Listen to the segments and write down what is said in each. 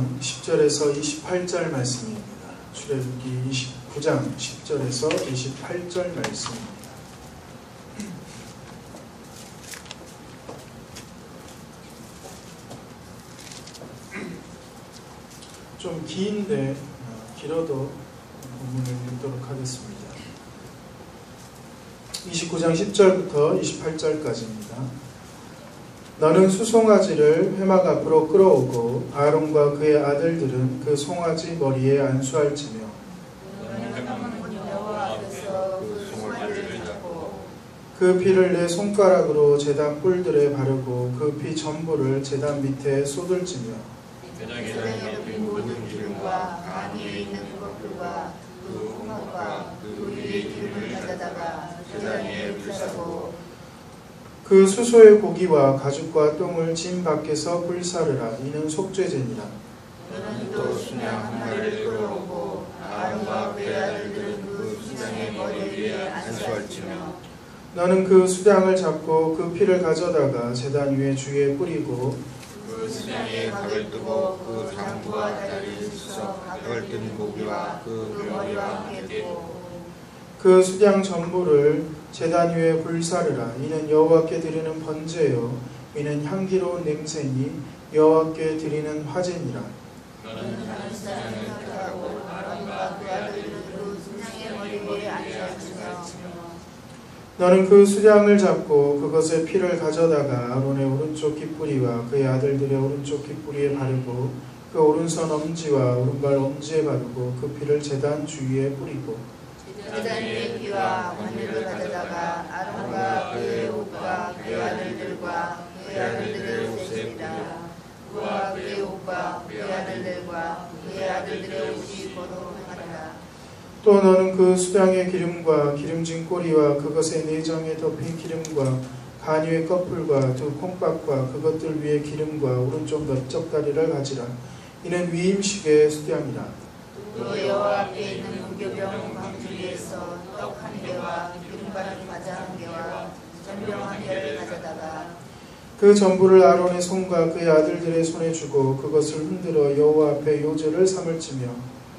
29장 10절에서 28절 말씀입니다. 출애굽기 29장 10절에서 28절 말씀입니다. 좀 긴데 길어도 본문을 읽도록 하겠습니다. 29장 10절부터 28절까지입니다. 너는 수송아지를 회막 앞으로 끌어오고 아론과 그의 아들들은 그 송아지 머리에 안수할지며 그 피를 내 손가락으로 제단 뿔들에 바르고 그 피 전부를 제단 밑에 쏟을지며 제단에 덮인 모든 기름과 간 위에 있는 그것들과 그 홍합과 그 위에 기름을 가져다가 제단 위에 불사고 그 수소의 고기와 가죽과 똥을 진 밖에서 불사르라. 이는 속죄제니라. 너는 또 수양 한 마리를 끌어오고 아론과 그의 아들들은 그 수양의 머리 위에 안수할지며 너는 그 수양을 잡고 그 피를 가져다가 제단 위에 주위에 뿌리고 그 수양에 각을 뜨고 그 장부와 다리를 씻어 각을 뜬 고기와 그 머리와 함께 떼고 그 수양 전부를 제단 위에 불사르라. 이는 여호와께 드리는 번제요 이는 향기로운 냄새니 여호와께 드리는 화제니라. 너는 다른 수양을 가져가고 아론과 그 아들들은 그 수양의 머리 위에 안수할지며 너는 그 수양을 잡고 그것의 피를 가져다가 아론의 오른쪽 깃뿌리와 그의 아들들의 오른쪽 깃뿌리에 바르고 그 오른손 엄지와 오른발 엄지에 바르고 그 피를 제단 주위에 뿌리고 제단 위에 피와 관유를 가져다가 아론과 그의 옷과 그의 아들들과 그의 아들들의 옷에 뿌리라. 그와 그의 옷과 그의 아들들과 그의 아들들의 옷이 거룩하리라. 또 너는 그 수양의 기름과 기름진 꼬리와 그것의 내장에 덮인 기름과 간 위의 껍질과 두 콩밥과 그것들 위에 기름과 오른쪽 넓적 다리를 가지라. 이는 위임식의 수양이라. 또 여호와 앞에 있는 무교병 광주 위에서 떡 한 개와 기름 바른 과자 한 개와 전병 한 개를 가져다가 그 전부를 아론의 손과 그의 아들들의 손에 주고 그것을 흔들어 여호와 앞에 요제를 삼을지며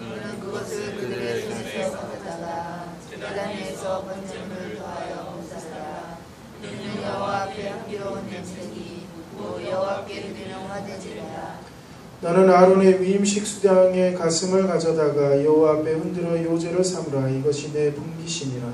너는 그것을 그들의 손에서 가져다가 제단 위에서 번제물을 더하여 봉사하라. 이는 여호와 앞에 향기로운 냄새니 또 여호와께 드리는 화제지라. 너는 아론의 위임식 수양의 가슴을 가져다가 여호와 앞에 흔들어 요제를 삼으라. 이것이 내 분깃이니라.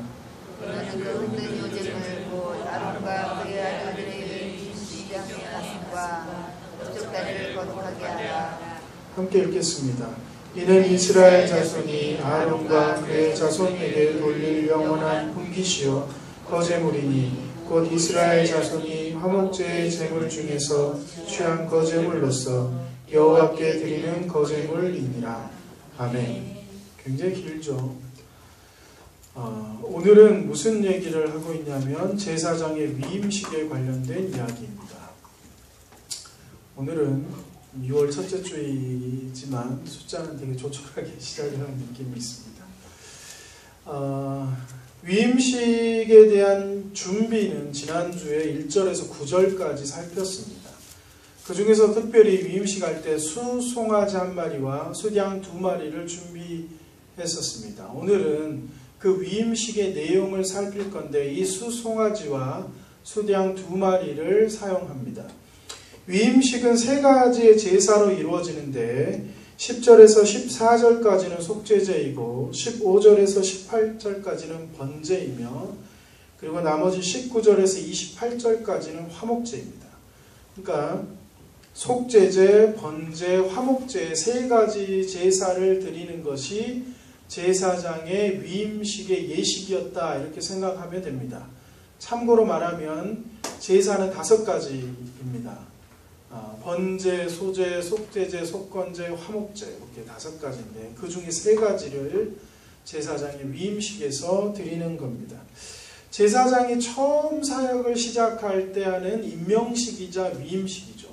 너는 그 흔든 요제를 곧 아론과 그의 아들들의 위임식 수양의 가슴과 넓적 다리를 거룩하게 하라. 함께 읽겠습니다. 이는 이스라엘 자손이 아론과 그의 자손에게 돌릴 영원한 분깃이요 거제물이니 곧 이스라엘 자손이 화목제의 제물 중에서 취한 거제물로서 여호와께 드리는 거제물이니라. 아멘. 굉장히 길죠. 오늘은 무슨 얘기를 하고 있냐면 제사장의 위임식에 관련된 이야기입니다. 오늘은 6월 첫째 주이지만 숫자는 되게 조촐하게 시작을 하는 느낌이 있습니다. 위임식에 대한 준비는 지난주에 1절에서 9절까지 살폈습니다. 그 중에서 특별히 위임식 할 때 수송아지 한 마리와 수양 2마리를 준비했었습니다. 오늘은 그 위임식의 내용을 살필 건데 이 수송아지와 수양 2마리를 사용합니다. 위임식은 3가지의 제사로 이루어지는데 10절에서 14절까지는 속죄제이고 15절에서 18절까지는 번제이며 그리고 나머지 19절에서 28절까지는 화목제입니다. 그러니까 속죄제, 번제, 화목제 3가지 제사를 드리는 것이 제사장의 위임식의 예식이었다 이렇게 생각하면 됩니다. 참고로 말하면 제사는 5가지입니다. 번제, 소제, 속죄제, 속건제, 화목제 이렇게 5가지인데 그 중에 3가지를 제사장의 위임식에서 드리는 겁니다. 제사장이 처음 사역을 시작할 때 하는 임명식이자 위임식이죠.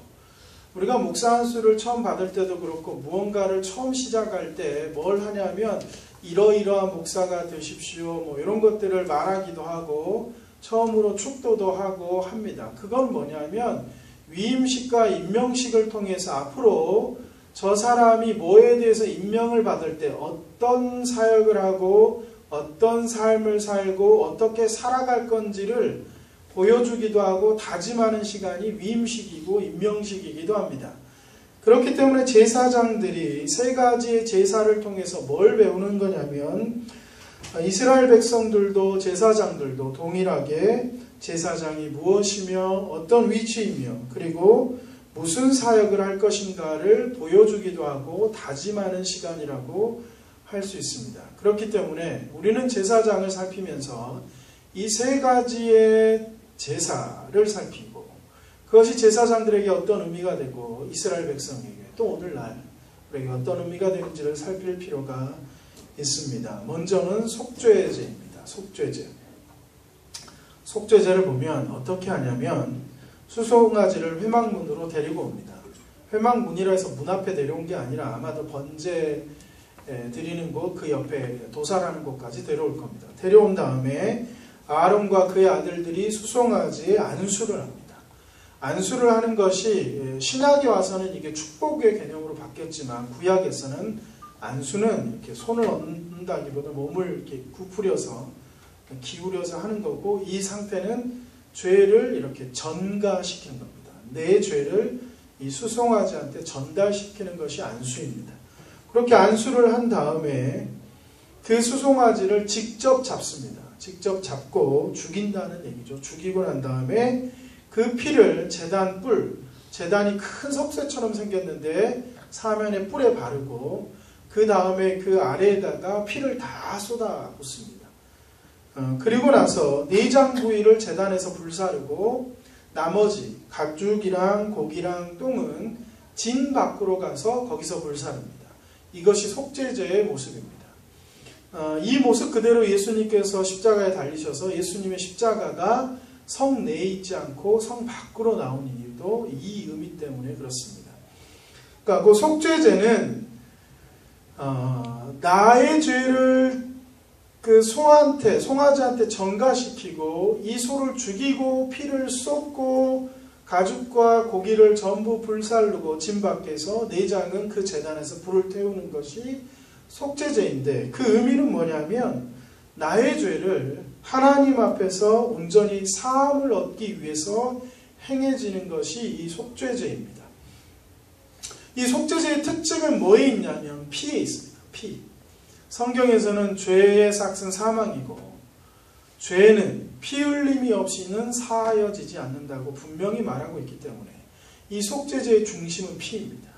우리가 목사 안수를 처음 받을 때도 그렇고 무언가를 처음 시작할 때 뭘 하냐면 이러이러한 목사가 되십시오 뭐 이런 것들을 말하기도 하고 처음으로 축도도 하고 합니다. 그건 뭐냐면 위임식과 임명식을 통해서 앞으로 저 사람이 뭐에 대해서 임명을 받을 때 어떤 사역을 하고 어떤 삶을 살고 어떻게 살아갈 건지를 보여주기도 하고 다짐하는 시간이 위임식이고 임명식이기도 합니다. 그렇기 때문에 제사장들이 세 가지의 제사를 통해서 뭘 배우는 거냐면 이스라엘 백성들도 제사장들도 동일하게 제사장이 무엇이며 어떤 위치이며 그리고 무슨 사역을 할 것인가를 보여주기도 하고 다짐하는 시간이라고 할 수 있습니다. 그렇기 때문에 우리는 제사장을 살피면서 이 세 가지의 제사를 살피고 그것이 제사장들에게 어떤 의미가 되고 이스라엘 백성에게 또 오늘날 우리에게 어떤 의미가 되는지를 살필 필요가 있습니다. 먼저는 속죄제입니다. 속죄제. 속죄제를 보면 어떻게 하냐면 수송아지를 회막문으로 데리고 옵니다. 회막문이라 해서 문 앞에 데려온 게 아니라 아마도 번제 드리는 곳 그 옆에 도살하는 곳까지 데려올 겁니다. 데려온 다음에 아론과 그의 아들들이 수송아지의 안수를 합니다. 안수를 하는 것이 신약에 와서는 이게 축복의 개념으로 바뀌었지만 구약에서는 안수는 이렇게 손을 얹는다기보다 몸을 이렇게 구부려서 기울여서 하는 거고 이 상태는 죄를 이렇게 전가시키는 겁니다. 내 죄를 이 수송아지한테 전달시키는 것이 안수입니다. 그렇게 안수를 한 다음에 그 수송아지를 직접 잡습니다. 직접 잡고 죽인다는 얘기죠. 죽이고 난 다음에 그 피를 제단이 큰 석쇠처럼 생겼는데 사면에 뿔에 바르고 그 다음에 그 아래에다가 피를 다 쏟아 붓습니다. 그리고 나서 내장 부위를 제단에서 불사르고 나머지 가죽이랑 고기랑 똥은 진 밖으로 가서 거기서 불사릅니다. 이것이 속죄제의 모습입니다. 이 모습 그대로 예수님께서 십자가에 달리셔서 예수님의 십자가가 성 내에 있지 않고 성 밖으로 나온 이유도 이 의미 때문에 그렇습니다. 그러니까 그 속죄제는 나의 죄를 그 송아지한테 전가시키고 이 소를 죽이고 피를 쏟고 가죽과 고기를 전부 불살르고 진 밖에서 내장은 그 제단에서 불을 태우는 것이 속죄제인데 그 의미는 뭐냐면 나의 죄를 하나님 앞에서 온전히 사함을 얻기 위해서 행해지는 것이 이 속죄제입니다. 이 속죄제의 특징은 뭐에 있냐면 피에 있습니다. 피. 성경에서는 죄의 삭은 사망이고 죄는 피 흘림이 없이는 사하여지지 않는다고 분명히 말하고 있기 때문에 이 속죄제의 중심은 피입니다.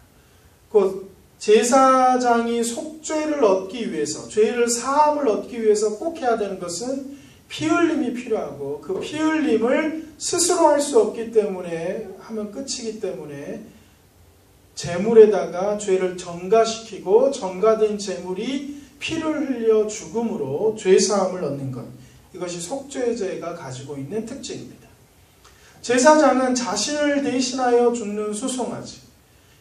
곧 제사장이 속죄를 얻기 위해서 죄를 사함을 얻기 위해서 꼭 해야 되는 것은 피 흘림이 필요하고 그 피 흘림을 스스로 할 수 없기 때문에 하면 끝이기 때문에 제물에다가 죄를 전가시키고 전가된 제물이 피를 흘려 죽음으로 죄사함을 얻는 것. 이것이 속죄제가 가지고 있는 특징입니다. 제사장은 자신을 대신하여 죽는 수송아지.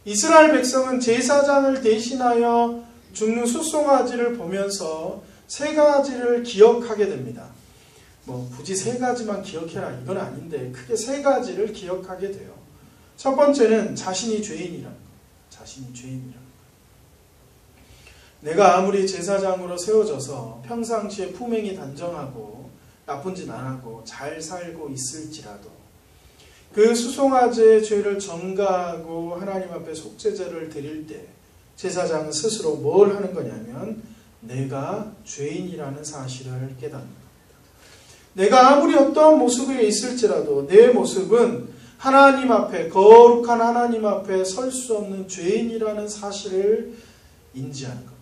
이스라엘 백성은 제사장을 대신하여 죽는 수송아지를 보면서 세 가지를 기억하게 됩니다. 굳이 세 가지만 기억해라 이건 아닌데 크게 세 가지를 기억하게 돼요. 첫 번째는 자신이 죄인이라는 것. 자신이 죄인이라는 것. 내가 아무리 제사장으로 세워져서 평상시에 품행이 단정하고 나쁜 짓 안 하고 잘 살고 있을지라도 그 수송아지의 죄를 전가하고 하나님 앞에 속죄제를 드릴 때 제사장은 스스로 뭘 하는 거냐면 내가 죄인이라는 사실을 깨닫는 겁니다. 내가 아무리 어떤 모습에 있을지라도 내 모습은 하나님 앞에 거룩한 하나님 앞에 설 수 없는 죄인이라는 사실을 인지하는 겁니다.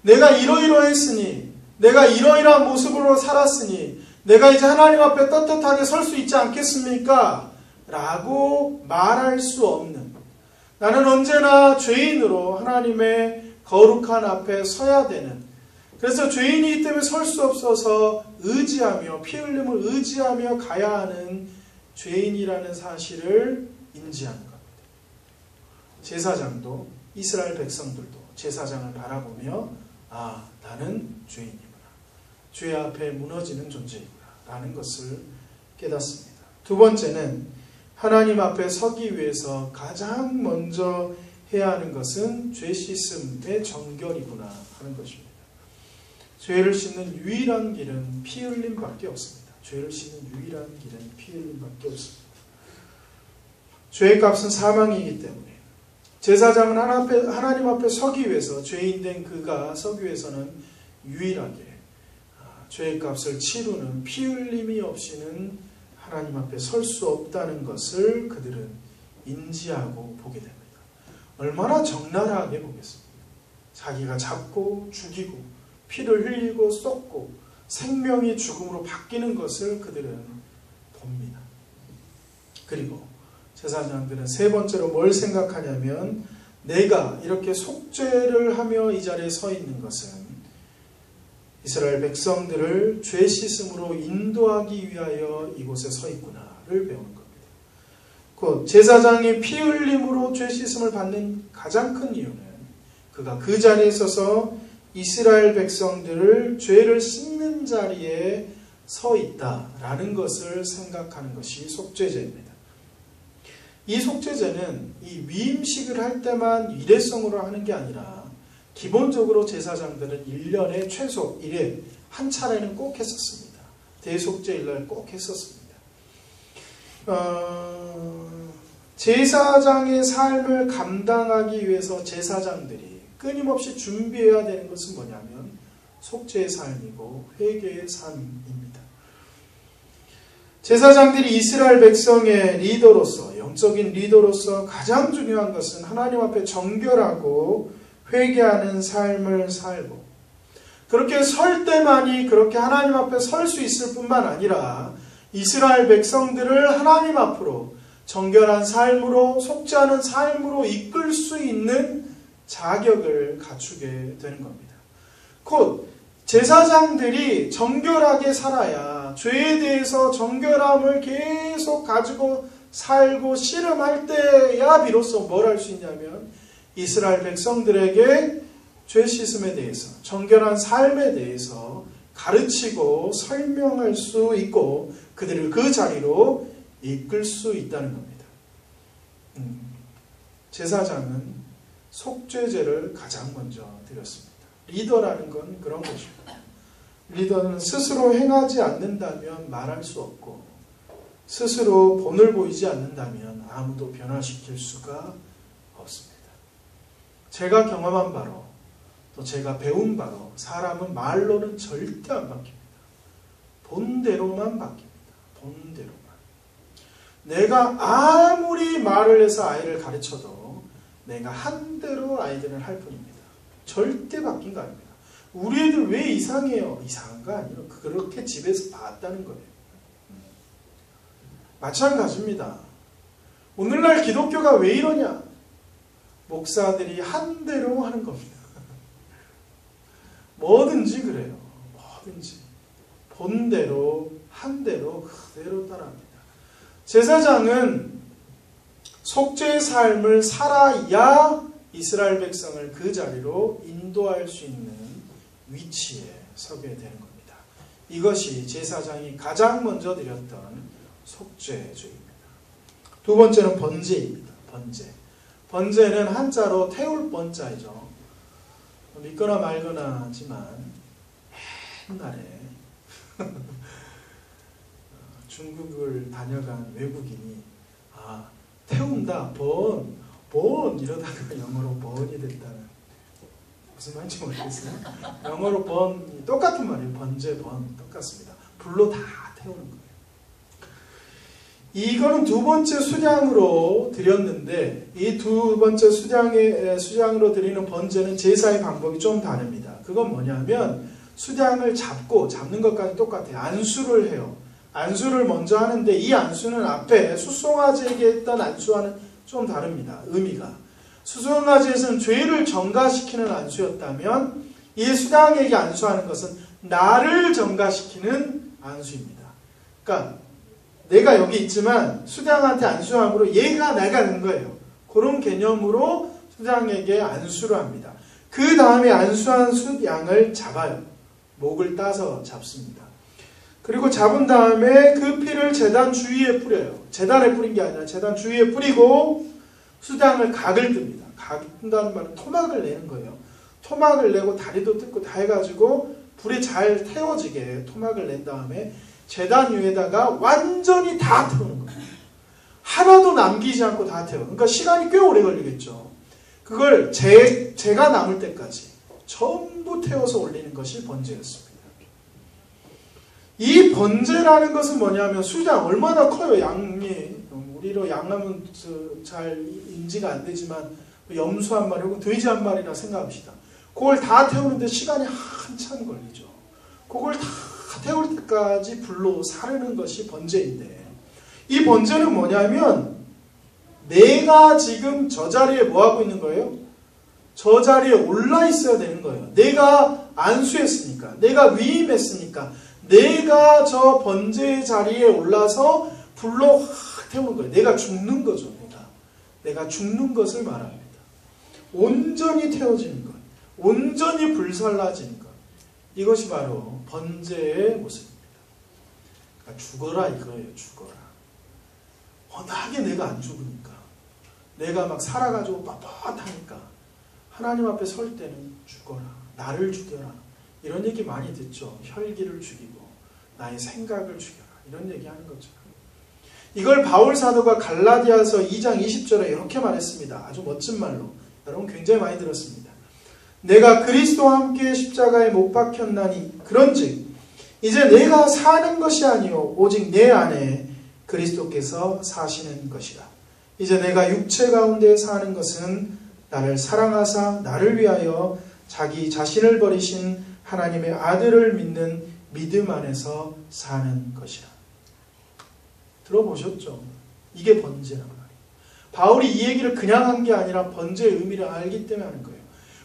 내가 이러이러했으니 내가 이러이러한 모습으로 살았으니 내가 이제 하나님 앞에 떳떳하게 설 수 있지 않겠습니까? 라고 말할 수 없는 나는 언제나 죄인으로 하나님의 거룩한 앞에 서야 되는 그래서 죄인이기 때문에 설 수 없어서 의지하며 피 흘림을 의지하며 가야 하는 죄인이라는 사실을 인지하는 겁니다. 제사장도 이스라엘 백성들도 제사장을 바라보며 나는 죄인이구나. 죄 앞에 무너지는 존재이구나 라는 것을 깨닫습니다. 두 번째는 하나님 앞에 서기 위해서 가장 먼저 해야 하는 것은 죄 씻음의 정결이구나 하는 것입니다. 죄를 씻는 유일한 길은 피 흘림밖에 없습니다. 죄를 씻는 유일한 길은 피 흘림밖에 없습니다. 죄의 값은 사망이기 때문에 제사장은 하나님 앞에 서기 위해서, 죄인 된 그가 서기 위해서는 유일하게 죄의 값을 치르는 피 흘림이 없이는 하나님 앞에 설 수 없다는 것을 그들은 인지하고 보게 됩니다. 얼마나 적나라하게 보겠습니까? 자기가 잡고 죽이고 피를 흘리고 쏟고 생명이 죽음으로 바뀌는 것을 그들은 봅니다. 그리고 제사장들은 세 번째로 뭘 생각하냐면, 내가 이렇게 속죄를 하며 이 자리에 서 있는 것은 이스라엘 백성들을 죄 씻음으로 인도하기 위하여 이곳에 서 있구나를 배우는 겁니다. 곧 제사장이 피 흘림으로 죄 씻음을 받는 가장 큰 이유는 그가 그 자리에 서서 이스라엘 백성들을 죄를 씻는 자리에 서 있다라는 것을 생각하는 것이 속죄제입니다. 이 속죄제는 이 위임식을 할 때만 일회성으로 하는 게 아니라 기본적으로 제사장들은 1년에 최소 1회 한 차례는 꼭 했었습니다. 대속죄일날 꼭 했었습니다. 제사장의 삶을 감당하기 위해서 제사장들이 끊임없이 준비해야 되는 것은 뭐냐면 속죄의 삶이고 회개의 삶입니다. 제사장들이 이스라엘 백성의 리더로서, 영적인 리더로서 가장 중요한 것은 하나님 앞에 정결하고 회개하는 삶을 살고, 그렇게 설 때만이 그렇게 하나님 앞에 설 수 있을 뿐만 아니라 이스라엘 백성들을 하나님 앞으로 정결한 삶으로, 속죄하는 삶으로 이끌 수 있는 자격을 갖추게 되는 겁니다. 곧 제사장들이 정결하게 살아야, 죄에 대해서 정결함을 계속 가지고 살고 씨름할 때야 비로소 뭘 할 수 있냐면 이스라엘 백성들에게 죄 씻음에 대해서, 정결한 삶에 대해서 가르치고 설명할 수 있고 그들을 그 자리로 이끌 수 있다는 겁니다. 제사장은 속죄제를 가장 먼저 드렸습니다. 리더라는 건 그런 것입니다. 리더는 스스로 행하지 않는다면 말할 수 없고, 스스로 본을 보이지 않는다면 아무도 변화시킬 수가 없습니다. 제가 경험한 바로, 또 제가 배운 바로, 사람은 말로는 절대 안 바뀝니다. 본대로만 바뀝니다. 본대로만. 내가 아무리 말을 해서 아이를 가르쳐도 내가 한 대로 아이들은 할 뿐입니다. 절대 바뀐 거 아닙니다. 우리 애들 왜 이상해요? 이상한 거 아니에요. 그렇게 집에서 봤다는 거예요. 마찬가지입니다. 오늘날 기독교가 왜 이러냐? 목사들이 한 대로 하는 겁니다. 뭐든지 그래요. 뭐든지. 본대로, 한 대로, 그대로 따라합니다. 제사장은 속죄의 삶을 살아야 이스라엘 백성을 그 자리로 인도할 수 있는 위치에 서게 되는 겁니다. 이것이 제사장이 가장 먼저 드렸던 속죄주의입니다. 두 번째는 번제입니다. 번제. 번제는 한자로 태울 번자이죠. 믿거나 말거나 하지만 옛날에 중국을 다녀간 외국인이 태운다, 번 이러다가 영어로 번이 됐다는, 무슨 말인지 모르겠어요. 영어로 번이 똑같은 말이에요. 번제, 번 똑같습니다. 불로 다 태우는 거예요. 이거는 두 번째 수량으로 드렸는데, 이 두 번째 수량으로 드리는 번제는 제사의 방법이 좀 다릅니다. 그건 뭐냐면 수량을 잡는 것까지 똑같아요. 안수를 해요. 안수를 먼저 하는데 이 안수는 앞에 수송아지에게 했던 안수와는 좀 다릅니다. 의미가. 수송아지에서는 죄를 전가시키는 안수였다면 이 수량에게 안수하는 것은 나를 전가시키는 안수입니다. 그러니까 내가 여기 있지만 수량한테 안수함으로 얘가 내가 된 거예요. 그런 개념으로 수량에게 안수를 합니다. 그 다음에 안수한 수량을 잡아요. 목을 따서 잡습니다. 그리고 잡은 다음에 그 피를 제단 주위에 뿌려요. 제단에 뿌린 게 아니라 제단 주위에 뿌리고 수장을 각을 듭니다. 각을 뜬다는 말은 토막을 내는 거예요. 토막을 내고 다리도 뜯고 다 해가지고 불에 잘 태워지게 토막을 낸 다음에 제단 위에다가 완전히 다 태우는 거예요. 하나도 남기지 않고 다 태워. 그러니까 시간이 꽤 오래 걸리겠죠. 그걸 재가 남을 때까지 전부 태워서 올리는 것이 번제였습니다. 이 번제라는 것은 뭐냐면 수장 얼마나 커요. 양이 우리로 양하면 잘 인지가 안 되지만 염소 한 마리 혹은 돼지 한 마리라 생각합시다. 그걸 다 태우는데 시간이 한참 걸리죠. 그걸 다 태울 때까지 불로 사르는 것이 번제인데, 이 번제는 뭐냐면 내가 지금 저 자리에 뭐하고 있는 거예요? 저 자리에 올라 있어야 되는 거예요. 내가 안수했으니까, 내가 위임했으니까 내가 저 번제의 자리에 올라서 불로 확 태우는 거예요. 내가 죽는 거죠. 내가 죽는 것을 말합니다. 온전히 태워지는 것, 온전히 불살라지는 것, 이것이 바로 번제의 모습입니다. 그러니까 죽어라 이거예요. 죽어라. 워낙에 내가 안 죽으니까, 내가 막 살아가지고 빳빳하니까 하나님 앞에 설 때는 죽어라, 나를 죽여라, 이런 얘기 많이 듣죠. 혈기를 죽이고 나의 생각을 죽여라, 이런 얘기하는 거죠. 이걸 바울 사도가 갈라디아서 2장 20절에 이렇게 말했습니다. 아주 멋진 말로 여러분 굉장히 많이 들었습니다. 내가 그리스도와 함께 십자가에 못 박혔나니 그런즉 이제 내가 사는 것이 아니요 오직 내 안에 그리스도께서 사시는 것이라. 이제 내가 육체 가운데 사는 것은 나를 사랑하사 나를 위하여 자기 자신을 버리신 하나님의 아들을 믿는 믿음 안에서 사는 것이라. 들어보셨죠? 이게 번제란 말이에요. 바울이 이 얘기를 그냥 한 게 아니라 번제의 의미를 알기 때문에 하는 거예요.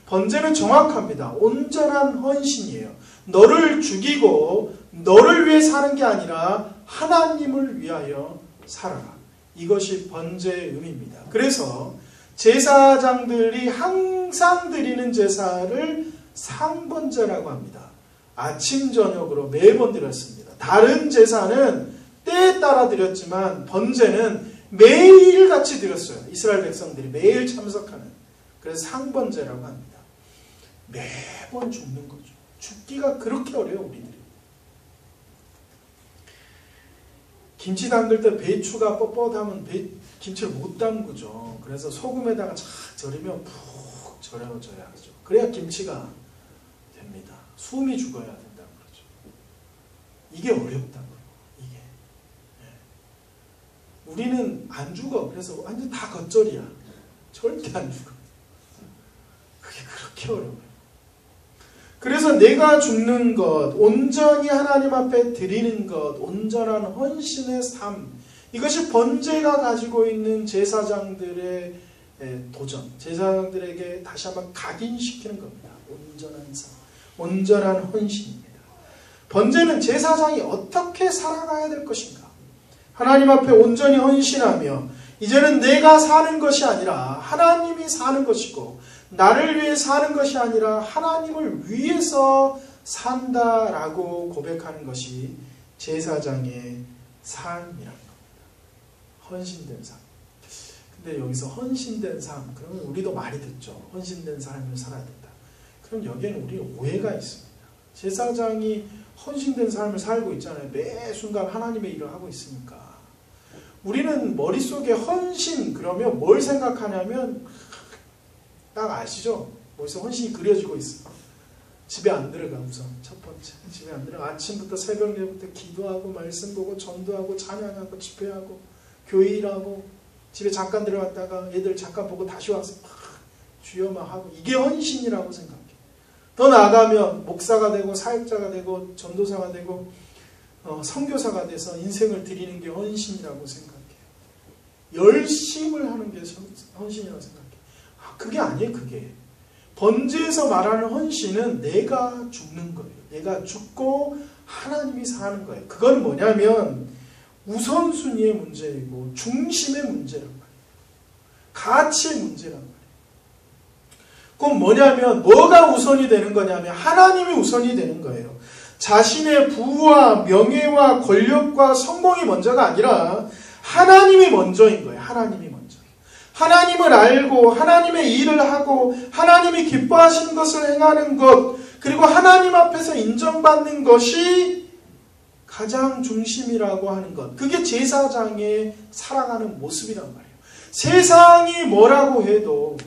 번제는 정확합니다. 온전한 헌신이에요. 너를 죽이고 너를 위해 사는 게 아니라 하나님을 위하여 살아라. 이것이 번제의 의미입니다. 그래서 제사장들이 항상 드리는 제사를 상번제라고 합니다. 아침 저녁으로 매번 드렸습니다. 다른 제사는 때에 따라 드렸지만 번제는 매일같이 드렸어요. 이스라엘 백성들이 매일 참석하는. 그래서 상번제라고 합니다. 매번 죽는 거죠. 죽기가 그렇게 어려워요. 우리들이. 김치 담글 때 배추가 뻣뻣하면 김치를 못 담그죠. 그래서 소금에다가 착 절이면 푹 절여져야 하죠. 그래야 김치가 됩니다. 숨이 죽어야 된다고 그러죠. 이게 어렵다고요. 이게. 네. 우리는 안 죽어. 그래서 완전 다 겉절이야. 절대 안 죽어. 그게 그렇게 어려워요. 그래서 내가 죽는 것, 온전히 하나님 앞에 드리는 것, 온전한 헌신의 삶, 이것이 번제가 가지고 있는 제사장들의 도전, 제사장들에게 다시 한번 각인시키는 겁니다. 온전한 삶, 온전한 헌신입니다. 번제는 제사장이 어떻게 살아가야 될 것인가? 하나님 앞에 온전히 헌신하며 이제는 내가 사는 것이 아니라 하나님이 사는 것이고 나를 위해 사는 것이 아니라 하나님을 위해서 산다라고 고백하는 것이 제사장의 삶이라는 겁니다. 헌신된 삶. 근데 여기서 헌신된 삶, 그러면 우리도 많이 듣죠. 헌신된 삶을 살아야 된다. 그럼 여기에는 우리 오해가 있습니다. 제사장이 헌신된 삶을 살고 있잖아요. 매 순간 하나님의 일을 하고 있으니까. 우리는 머릿속에 헌신 그러면 뭘 생각하냐면 딱 아시죠? 벌써 헌신이 그려지고 있어. 집에 안 들어가. 우선 첫 번째 집에 안 들어가. 아침부터 새벽 내부터 기도하고 말씀 보고 전도하고 찬양하고 집회하고 교회 일하고 집에 잠깐 들어갔다가 애들 잠깐 보고 다시 와서 막 주여만 하고, 이게 헌신이라고 생각해. 더 나아가면 목사가 되고 사역자가 되고 전도사가 되고 선교사가 돼서 인생을 드리는 게 헌신이라고 생각해요. 열심을 하는 게 헌신이라고 생각해요. 그게 아니에요. 그게 번제에서 말하는 헌신은 내가 죽는 거예요. 내가 죽고 하나님이 사는 거예요. 그건 뭐냐면 우선순위의 문제이고 중심의 문제란 말이에요. 가치의 문제란 말이에요. 그건 뭐냐면 뭐가 우선이 되는 거냐면 하나님이 우선이 되는 거예요. 자신의 부와 명예와 권력과 성공이 먼저가 아니라 하나님이 먼저인 거예요. 하나님이 먼저. 하나님을 알고 하나님의 일을 하고 하나님이 기뻐하시는 것을 행하는 것, 그리고 하나님 앞에서 인정받는 것이 가장 중심이라고 하는 것. 그게 제사장의 살아가는 모습이란 말이에요. 세상이 뭐라고 해도,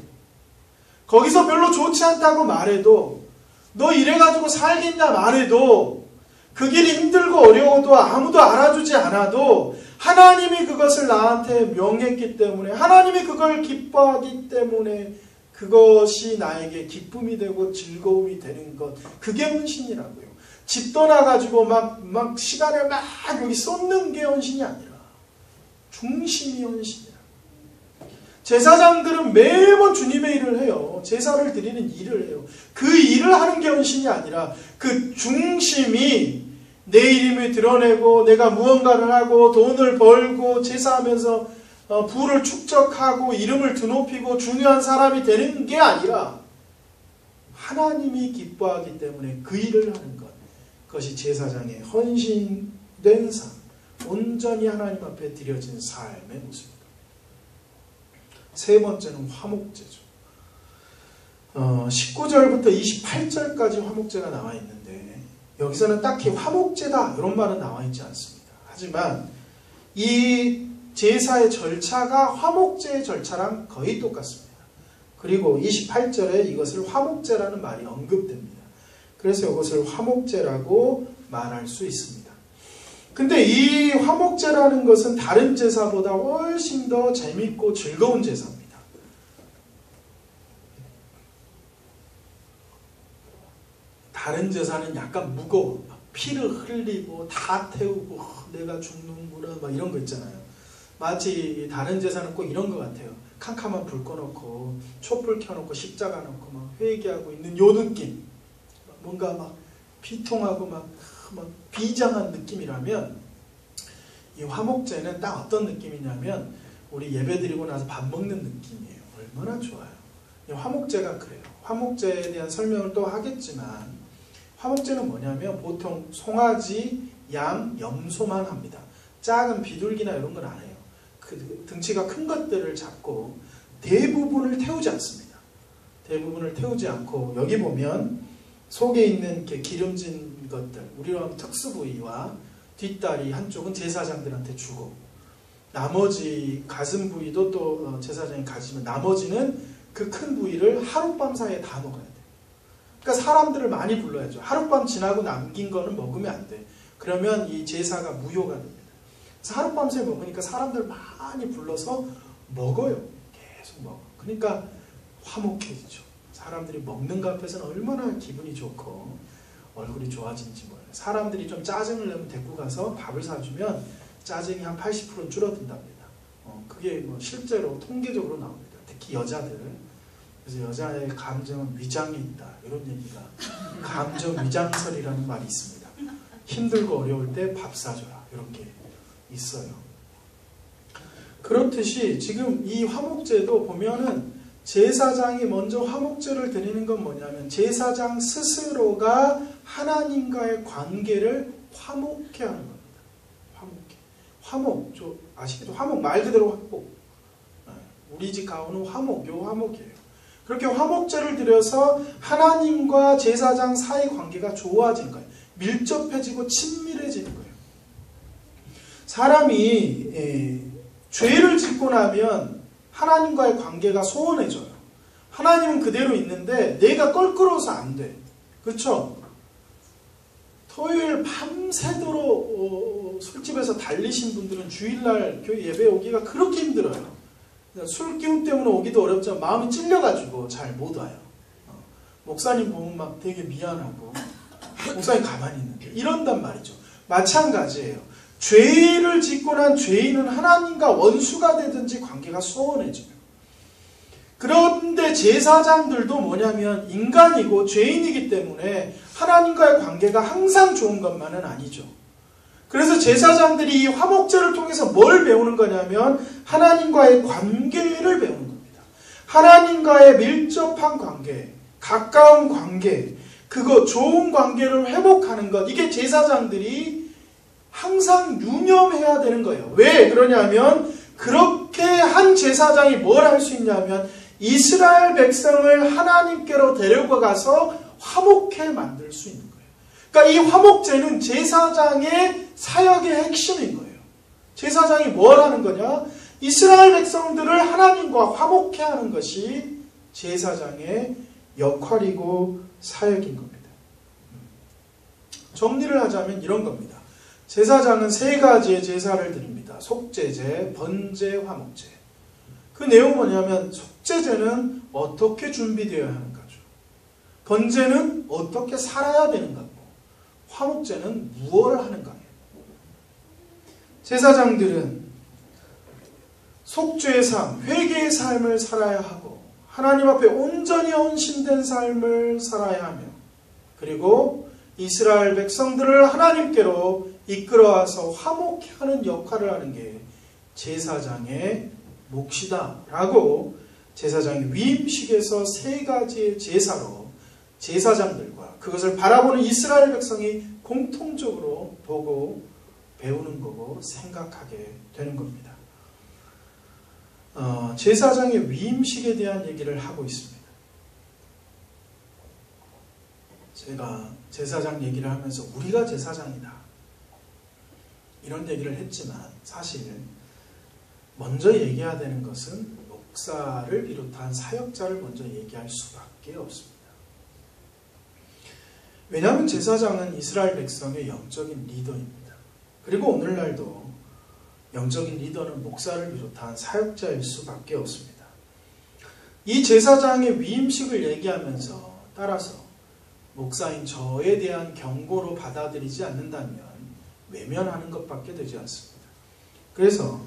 거기서 별로 좋지 않다고 말해도, 너 이래가지고 살겠냐 말해도, 그 길이 힘들고 어려워도 아무도 알아주지 않아도 하나님이 그것을 나한테 명했기 때문에, 하나님이 그걸 기뻐하기 때문에 그것이 나에게 기쁨이 되고 즐거움이 되는 것, 그게 헌신이라고요. 집 떠나가지고 막 시간을 막 여기 쏟는 게 헌신이 아니라 중심이 헌신이라. 제사장들은 매번 주님의 일을 해요. 제사를 드리는 일을 해요. 그 일을 하는 게 헌신이 아니라 그 중심이 내 이름을 드러내고 내가 무언가를 하고 돈을 벌고 제사하면서 부를 축적하고 이름을 드높이고 중요한 사람이 되는 게 아니라 하나님이 기뻐하기 때문에 그 일을 하는 것, 그것이 제사장의 헌신된 삶, 온전히 하나님 앞에 드려진 삶의 모습입니다. 세 번째는 화목제죠. 19절부터 28절까지 화목제가 나와 있는데 여기서는 딱히 화목제다 이런 말은 나와 있지 않습니다. 하지만 이 제사의 절차가 화목제의 절차랑 거의 똑같습니다. 그리고 28절에 이것을 화목제라는 말이 언급됩니다. 그래서 이것을 화목제라고 말할 수 있습니다. 근데 이 화목제라는 것은 다른 제사보다 훨씬 더 재밌고 즐거운 제사입니다. 다른 제사는 약간 무거워. 피를 흘리고 다 태우고 내가 죽는구나 막 이런 거 있잖아요. 마치 다른 제사는 꼭 이런 것 같아요. 캄캄한 불 꺼놓고 촛불 켜놓고 십자가 놓고 막 회개하고 있는 요 느낌. 뭔가 막 비통하고 막 비장한 느낌이라면 이 화목제는 딱 어떤 느낌이냐면 우리 예배드리고 나서 밥 먹는 느낌이에요. 얼마나 좋아요. 이 화목제가 그래요. 화목제에 대한 설명을 또 하겠지만 화목제는 뭐냐면 보통 송아지, 양, 염소만 합니다. 작은 비둘기나 이런 건 안 해요. 그 등치가 큰 것들을 잡고 대부분을 태우지 않습니다. 대부분을 태우지 않고 여기 보면 속에 있는 이렇게 기름진 것들, 우리로 하면 특수 부위와 뒷다리 한쪽은 제사장들한테 주고 나머지 가슴 부위도 또 제사장이 가지면 나머지는 그 큰 부위를 하룻밤 사이에 다 먹어야 돼요. 그러니까 사람들을 많이 불러야죠. 하룻밤 지나고 남긴 거는 먹으면 안 돼. 그러면 이 제사가 무효가 됩니다. 그래서 하룻밤 새에 먹으니까 사람들 많이 불러서 먹어요. 계속 먹어. 그러니까 화목해지죠. 사람들이 먹는 것 앞에서는 얼마나 기분이 좋고 얼굴이 좋아지는지 몰라요. 사람들이 좀 짜증을 내면 데리고 가서 밥을 사주면 짜증이 한 80%는 줄어든답니다. 그게 뭐 실제로 통계적으로 나옵니다. 특히 여자들. 그래서 여자의 감정은 위장에 있다. 이런 얘기가 감정 위장설이라는 말이 있습니다. 힘들고 어려울 때 밥 사줘라. 이런 게 있어요. 그렇듯이 지금 이 화목제도 보면은 제사장이 먼저 화목제를 드리는 건 뭐냐면 제사장 스스로가 하나님과의 관계를 화목케 하는 겁니다. 화목케. 화목, 아시겠죠? 화목 말 그대로 화목. 우리 집 가오는 화목, 요 화목이에요. 그렇게 화목제를 드려서 하나님과 제사장 사이 관계가 좋아진 거예요. 밀접해지고 친밀해지는 거예요. 사람이 죄를 짓고 나면 하나님과의 관계가 소원해져요. 하나님은 그대로 있는데 내가 껄끄러워서 안 돼. 그렇죠? 토요일 밤새도록 술집에서 달리신 분들은 주일날 교회 예배 오기가 그렇게 힘들어요. 술 기운 때문에 오기도 어렵지만 마음이 찔려가지고 잘 못 와요. 목사님 보면 막 되게 미안하고 목사님 가만히 있는데 이런단 말이죠. 마찬가지예요. 죄를 짓고 난 죄인은 하나님과 원수가 되든지 관계가 소원해져요. 그런데 제사장들도 뭐냐면 인간이고 죄인이기 때문에 하나님과의 관계가 항상 좋은 것만은 아니죠. 그래서 제사장들이 이 화목제를 통해서 뭘 배우는 거냐면 하나님과의 관계를 배우는 겁니다. 하나님과의 밀접한 관계, 가까운 관계, 그거 좋은 관계를 회복하는 것, 이게 제사장들이 항상 유념해야 되는 거예요. 왜 그러냐면 그렇게 한 제사장이 뭘 할 수 있냐면 이스라엘 백성을 하나님께로 데려가서 화목해 만들 수 있는 거예요. 그러니까 이 화목제는 제사장의 사역의 핵심인 거예요. 제사장이 뭘 하는 거냐? 이스라엘 백성들을 하나님과 화목해 하는 것이 제사장의 역할이고 사역인 겁니다. 정리를 하자면 이런 겁니다. 제사장은 세 가지의 제사를 드립니다. 속죄제, 번제, 화목제. 그 내용은 뭐냐면 속죄제는 어떻게 준비되어야 하는 거죠. 번제는 어떻게 살아야 되는 거고, 화목제는 무엇을 하는 거예요. 제사장들은 속죄의 삶, 회개의 삶을 살아야 하고 하나님 앞에 온전히 헌신된 삶을 살아야 하며, 그리고 이스라엘 백성들을 하나님께로 이끌어와서 화목케 하는 역할을 하는 게 제사장의 몫이다라고 제사장의 위임식에서 세 가지의 제사로 제사장들과 그것을 바라보는 이스라엘 백성이 공통적으로 보고 배우는 거고 생각하게 되는 겁니다. 제사장의 위임식에 대한 얘기를 하고 있습니다. 제가 제사장 얘기를 하면서 우리가 제사장이다 이런 얘기를 했지만 사실 먼저 얘기해야 되는 것은 목사를 비롯한 사역자를 먼저 얘기할 수밖에 없습니다. 왜냐하면 제사장은 이스라엘 백성의 영적인 리더입니다. 그리고 오늘날도 영적인 리더는 목사를 비롯한 사역자일 수밖에 없습니다. 이 제사장의 위임식을 얘기하면서 따라서 목사인 저에 대한 경고로 받아들이지 않는다면 외면하는 것밖에 되지 않습니다. 그래서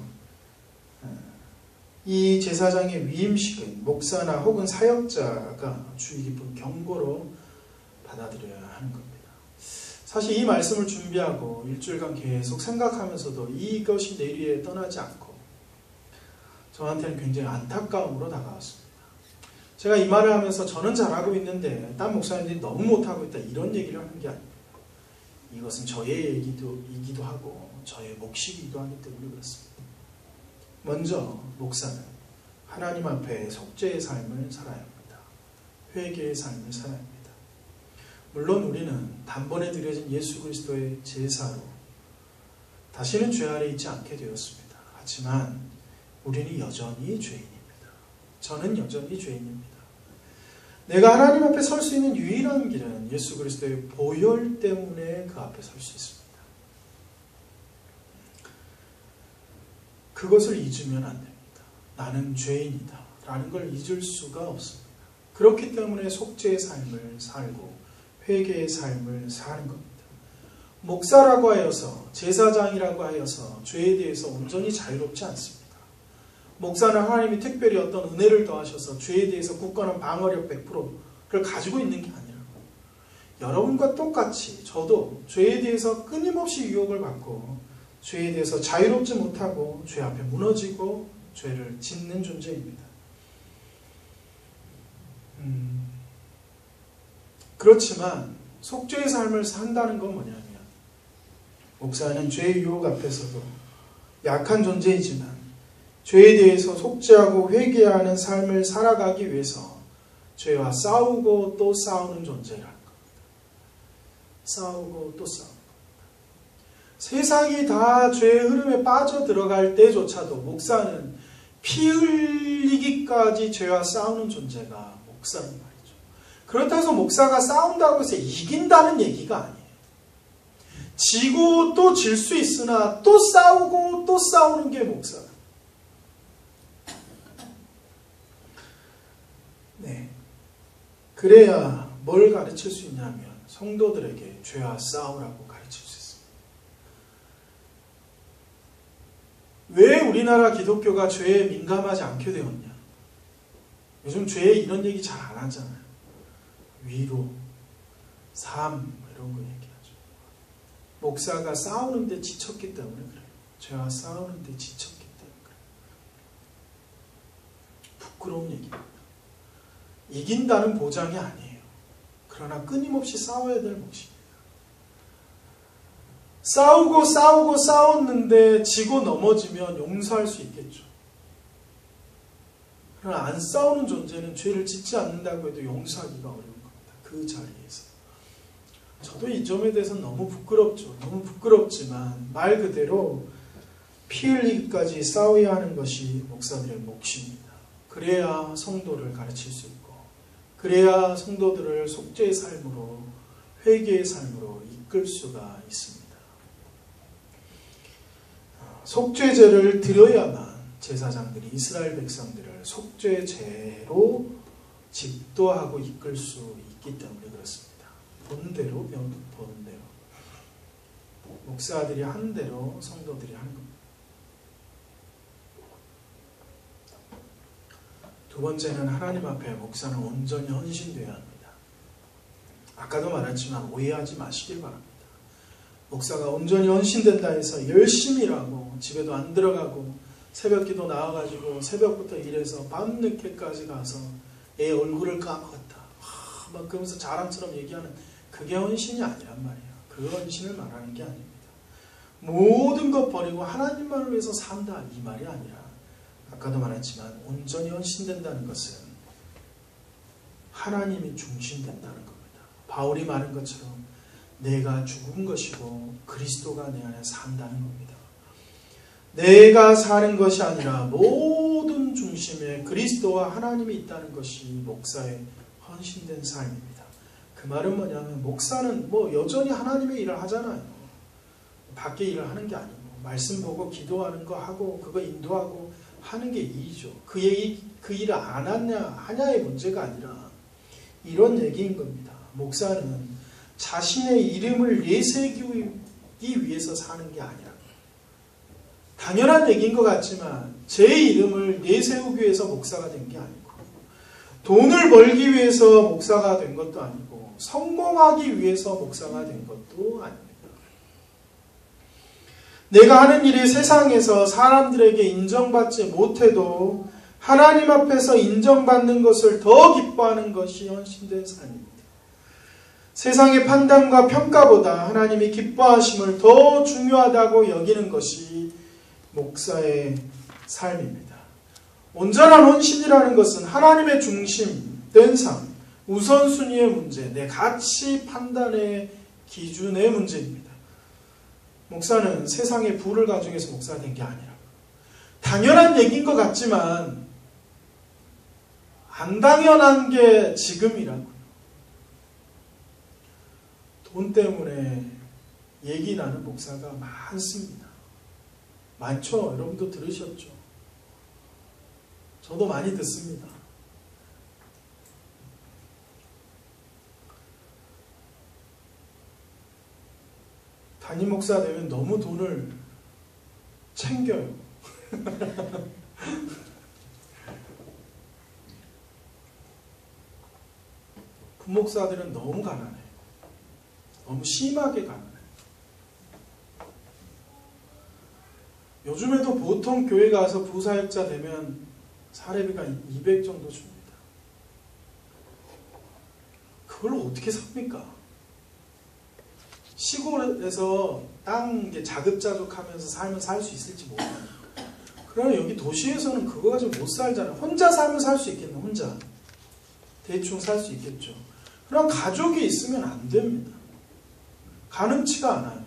이 제사장의 위임식은 목사나 혹은 사역자가 주의 깊은 경고로 받아들여야 하는 겁니다. 사실 이 말씀을 준비하고 일주일간 계속 생각하면서도 이것이 내리에 떠나지 않고 저한테는 굉장히 안타까움으로 다가왔습니다. 제가 이 말을 하면서 저는 잘하고 있는데 딴 목사님들이 너무 못하고 있다 이런 얘기를 하는 게 아닙니다. 이것은 저의 얘기이기도 하고 저의 몫이기도 하기 때문에 그렇습니다. 먼저 목사는 하나님 앞에 속죄의 삶을 살아야 합니다. 회개의 삶을 살아야 합니다. 물론 우리는 단번에 드려진 예수 그리스도의 제사로 다시는 죄 아래 있지 않게 되었습니다. 하지만 우리는 여전히 죄인입니다. 저는 여전히 죄인입니다. 내가 하나님 앞에 설 수 있는 유일한 길은 예수 그리스도의 보혈 때문에 그 앞에 설 수 있습니다. 그것을 잊으면 안 됩니다. 나는 죄인이다 라는 걸 잊을 수가 없습니다. 그렇기 때문에 속죄의 삶을 살고 회개의 삶을 사는 겁니다. 목사라고 하여서 제사장이라고 하여서 죄에 대해서 온전히 자유롭지 않습니다. 목사는 하나님이 특별히 어떤 은혜를 더하셔서 죄에 대해서 굳건한 방어력 100%를 가지고 있는 게 아니라 여러분과 똑같이 저도 죄에 대해서 끊임없이 유혹을 받고 죄에 대해서 자유롭지 못하고 죄 앞에 무너지고 죄를 짓는 존재입니다. 그렇지만 속죄의 삶을 산다는 건 뭐냐면 목사는 죄의 유혹 앞에서도 약한 존재이지만 죄에 대해서 속죄하고 회개하는 삶을 살아가기 위해서 죄와 싸우고 또 싸우는 존재라는 겁니다. 싸우고 또 싸우는 겁니다. 세상이 다 죄의 흐름에 빠져들어갈 때조차도 목사는 피 흘리기까지 죄와 싸우는 존재가 목사는 말이죠. 그렇다고 해서 목사가 싸운다고 해서 이긴다는 얘기가 아니에요. 지고 또 질 수 있으나 또 싸우고 또 싸우는 게 목사다. 네. 그래야 뭘 가르칠 수 있냐면 성도들에게 죄와 싸우라고 가르칠 수 있습니다. 왜 우리나라 기독교가 죄에 민감하지 않게 되었냐? 요즘 죄에 이런 얘기 잘 안 하잖아요. 위로, 삶 이런 거 얘기하죠. 목사가 싸우는데 지쳤기 때문에 그래요. 죄와 싸우는데 지쳤기 때문에 그래요. 부끄러운 얘기입니다. 이긴다는 보장이 아니에요. 그러나 끊임없이 싸워야 될 몫입니다. 싸웠는데 지고 넘어지면 용서할 수 있겠죠. 그러나 안 싸우는 존재는 죄를 짓지 않는다고 해도 용서하기가 어려운 겁니다. 그 자리에서. 저도 이 점에 대해서는 너무 부끄럽죠. 너무 부끄럽지만 말 그대로 피 흘리기까지 싸워야 하는 것이 목사들의 몫입니다. 그래야 성도를 가르칠 수 있고, 그래야 성도들을 속죄의 삶으로, 회개의 삶으로 이끌 수가 있습니다. 속죄제를 드려야만 제사장들이 이스라엘 백성들을 속죄제로 집도하고 이끌 수 있기 때문에 그렇습니다. 본대로 본대로 목사들이 한 대로 성도들이 하는 겁니다. 두 번째는 하나님 앞에 목사는 온전히 헌신되어야 합니다. 아까도 말했지만 오해하지 마시길 바랍니다. 목사가 온전히 헌신된다 해서 열심히 일하고 집에도 안 들어가고 새벽기도 나와가지고 새벽부터 일해서 밤늦게까지 가서 애 얼굴을 까먹었다 막 그러면서 자랑처럼 얘기하는 그게 헌신이 아니란 말이에요. 그 헌신을 말하는 게 아닙니다. 모든 것 버리고 하나님만을 위해서 산다 이 말이 아니라 아까도 말했지만 온전히 헌신된다는 것은 하나님이 중심된다는 겁니다. 바울이 말한 것처럼 내가 죽은 것이고 그리스도가 내 안에 산다는 겁니다. 내가 사는 것이 아니라 모든 중심에 그리스도와 하나님이 있다는 것이 목사의 헌신된 삶입니다. 그 말은 뭐냐면 목사는 여전히 하나님의 일을 하잖아요. 밖에 일을 하는 게 아니고 말씀 보고 기도하는 거 하고 그거 인도하고 하는 게 일이죠. 그 일을 안 하냐의 문제가 아니라 이런 얘기인 겁니다. 목사는 자신의 이름을 내세우기 위해서 사는 게 아니라 당연한 얘기인 것 같지만 제 이름을 내세우기 위해서 목사가 된 게 아니고 돈을 벌기 위해서 목사가 된 것도 아니고 성공하기 위해서 목사가 된 것도 아닙니다. 내가 하는 일이 세상에서 사람들에게 인정받지 못해도 하나님 앞에서 인정받는 것을 더 기뻐하는 것이 헌신된 삶입니다. 세상의 판단과 평가보다 하나님이 기뻐하심을 더 중요하다고 여기는 것이 목사의 삶입니다. 온전한 헌신이라는 것은 하나님의 중심된 삶, 우선순위의 문제, 내 가치 판단의 기준의 문제입니다. 목사는 세상의 부를 가지고 해서 목사가 된 게 아니라 당연한 얘기인 것 같지만 안 당연한 게 지금이라고요. 돈 때문에 얘기 나는 목사가 많습니다. 많죠? 여러분도 들으셨죠? 저도 많이 듣습니다. 담임 목사 되면 너무 돈을 챙겨요. 부목사들은 너무 가난해요. 너무 심하게 가난해요. 요즘에도 보통 교회 가서 부사역자 되면 사례비가 200 정도 줍니다. 그걸 어떻게 삽니까? 시골에서 땅 자급자족하면서 살면 살 수 있을지 모르겠어요. 그러나 여기 도시에서는 그거 가지고 못 살잖아요. 혼자 살면 살 수 있겠네. 혼자 대충 살 수 있겠죠. 그러나 가족이 있으면 안 됩니다. 가능치가 않아요.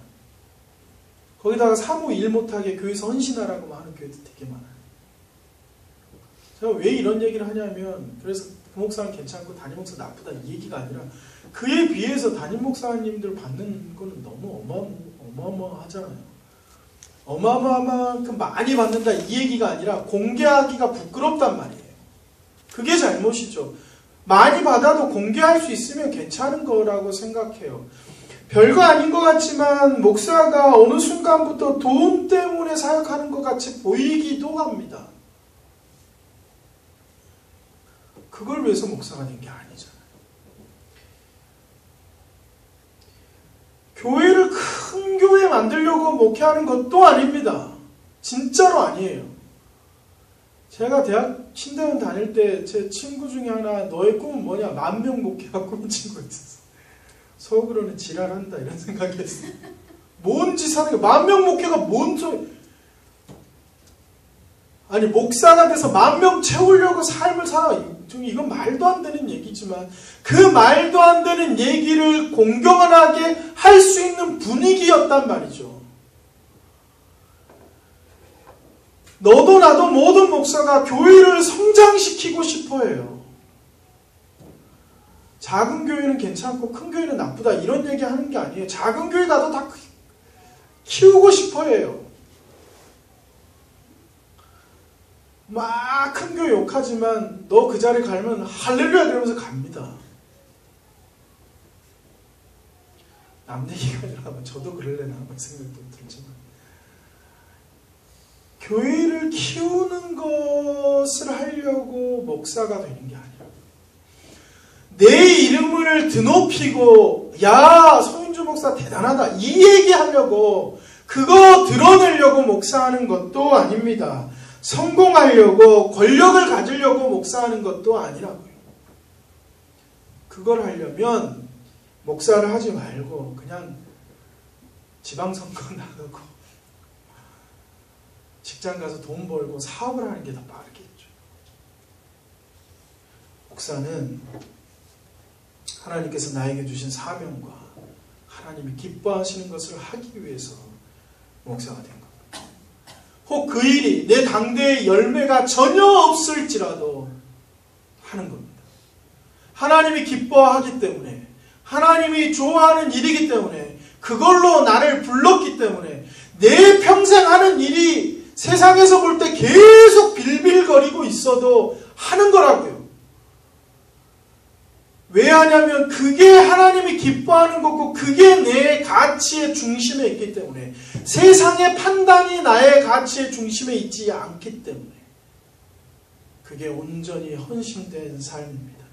거기다가 사무 일 못하게 교회에서 헌신하라고 하는 교회도 되게 많아요. 제가 왜 이런 얘기를 하냐면 그래서 부목사는 괜찮고 담임목사 나쁘다 이 얘기가 아니라 그에 비해서 담임목사님들 받는 거는 너무 어마어마하잖아요. 어마어마만큼 많이 받는다 이 얘기가 아니라 공개하기가 부끄럽단 말이에요. 그게 잘못이죠. 많이 받아도 공개할 수 있으면 괜찮은 거라고 생각해요. 별거 아닌 것 같지만 목사가 어느 순간부터 돈 때문에 사역하는 것 같이 보이기도 합니다. 그걸 위해서 목사가 된 게 아니잖아요. 교회를 큰 교회 만들려고 목회하는 것도 아닙니다. 진짜로 아니에요. 제가 대학 신대원 다닐 때 제 친구 중에 하나 너의 꿈은 뭐냐? 10,000명 목회가 꿈인 친구가 있었어. 속으로는 지랄한다 이런 생각했어요. 뭔 짓 하는 거야? 10,000명 목회가 뭔 소리? 아니 목사가 돼서 10,000명 채우려고 삶을 살아. 이건 말도 안 되는 얘기지만 그 말도 안 되는 얘기를 공경하게 할 수 있는 분위기였단 말이죠. 너도 나도 모든 목사가 교회를 성장시키고 싶어 해요. 작은 교회는 괜찮고 큰 교회는 나쁘다 이런 얘기 하는 게 아니에요. 작은 교회 가도 다 키우고 싶어 해요. 막 큰 교회 욕하지만 너 그 자리 가면 할렐루야 그러면서 갑니다. 남 얘기가 아니라 저도 그럴래나 하는 생각도 들지만 교회를 키우는 것을 하려고 목사가 되는 게 아니라 내 이름을 드높이고 야 서인주 목사 대단하다 이 얘기하려고 그거 드러내려고 목사하는 것도 아닙니다. 성공하려고 권력을 가지려고 목사하는 것도 아니라고요. 그걸 하려면 목사를 하지 말고 그냥 지방선거 나가고 직장 가서 돈 벌고 사업을 하는 게 더 빠르겠죠. 목사는 하나님께서 나에게 주신 사명과 하나님이 기뻐하시는 것을 하기 위해서 목사가 된 겁니다. 혹 그 일이 내 당대의 열매가 전혀 없을지라도 하는 겁니다. 하나님이 기뻐하기 때문에 하나님이 좋아하는 일이기 때문에 그걸로 나를 불렀기 때문에 내 평생 하는 일이 세상에서 볼 때 계속 빌빌거리고 있어도 하는 거라고요. 왜 하냐면 그게 하나님이 기뻐하는 거고 그게 내 가치의 중심에 있기 때문에 세상의 판단이 나의 가치의 중심에 있지 않기 때문에 그게 온전히 헌신된 삶입니다.